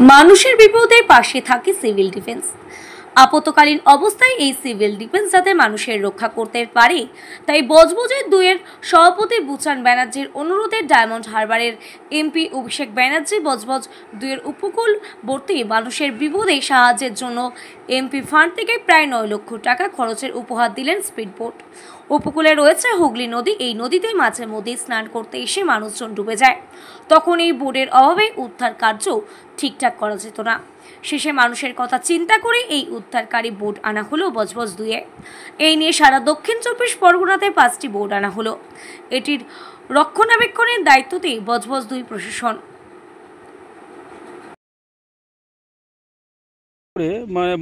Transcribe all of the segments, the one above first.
মানুষের বিপদে পাশে থাকে সিভিল ডিফেন্স। আপতকালীন অবস্থায় এই সিভিল ডিফেন্স যাতে মানুষের রক্ষা করতে পারে তাই বজবজের 2-এর সভাপতি বুচান ব্যানার্জির অনুরোধে ডায়মন্ড হারবারের এমপি অভিষেক ব্যানার্জি বজবজ 2-এর উপকূলবর্তী মানুষের বিপদে সাহায্যের জন্য এমপি ফান্ড থেকে প্রায় 9 লক্ষ টাকা খরচের উপহার দিলেন স্পিডবোট। উপকূলে রয়েছে হুগলি নদী। এই নদীতে মাঝে মধ্যে স্নান করতে এসে মানুষজন ডুবে যায়। তখন এই বোটের অভাবে উদ্ধার কার্য ঠিকঠাক করা যেত না। শেষে মানুষের কথা চিন্তা করে এই উদ্ধারকারী বোট আনা হলো বজবজ 2-এ। এই নিয়ে সারা দক্ষিণ 24 পরগনাতে 5টি বোট আনা হলো। এটির রক্ষণাবেক্ষণের দায়িত্বতে বজবজ 2 প্রশাসন।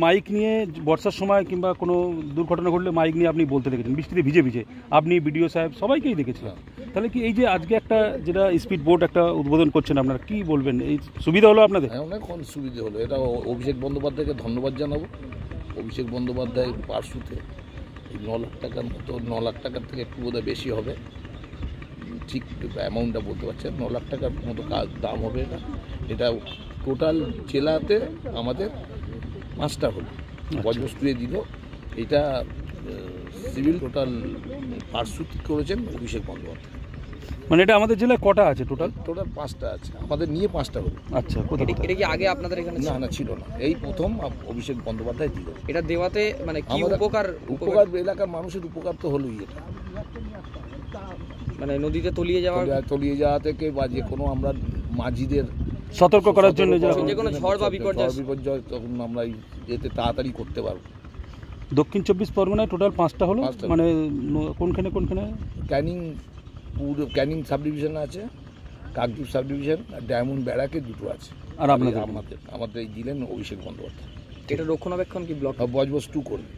মাইক নিয়ে বর্ষার সময় কিংবা কোনো দুর্ঘটনা ঘটলে মাইক নিয়ে আপনি বলতে দেখেছেন, বৃষ্টিতে ভিজে ভিজে আপনি বিডিও সাহেব সবাইকেই দেখেছিলেন। তাহলে কি এই যে আজকে একটা যেটা স্পিড বোট একটা উদ্বোধন করছেন, আপনারা কি বলবেন? এই সুবিধা হলো আপনাদের? অনেক সুবিধা হলো। এটা অভিষেক বন্দ্যোপাধ্যায়কে ধন্যবাদ জানাবো। অভিষেক বন্দ্যোপাধ্যায় পার্শ্বতে এই 9 লাখ টাকার মতো, 9 লাখ টাকার থেকে একটু বোধহয় বেশি হবে, ঠিক অ্যামাউন্টটা বলতে পারছেন। 9 লাখ টাকার মতো দাম হবে। এটা টোটাল জেলাতে আমাদের 5টা হলো, বজবজ 2-এ দিল। এটা সিভিল টোটাল পার্শ্বত করেছেন অভিষেক বন্দ্যোপাধ্যায়। মানে এটা আমাদের জেলায় কটা আছে? টোটাল 5টা আছে, আমাদের নিয়ে 5টা হলো। আচ্ছা, এটা কি আগে আপনাদের এখানে না ছিল না, এই প্রথম অভিষেক বন্দ্যোপাধ্যায় দিল। এটা দেওয়াতে মানে কি উপকার এলাকার মানুষের উপকার তো হলোই। এটা মানে নদীতে তলিয়ে যাওয়া থেকে বা যে কোনো আমরা মাঝিদের সতর্ক করার জন্য যে কোনো ঝড় বা বিপর্যয় তখন আমরা এতে তাড়াতাড়ি করতে পারবো। দক্ষিণ 24 পরগনায় টোটাল 5টা হলো। মানে কোনখানে ক্যানিং সাব ডিভিশন আছে, কাকদ্বীপ সাব ডিভিশন, আর ডায়মন্ড ব্যারাকে 2টো আছে। আর আমাদের এই দিলেন অভিষেক বন্দ্যোপাধ্যায়। এটা রক্ষণাবেক্ষণ কি ব্লক বজবজ 2 করবে।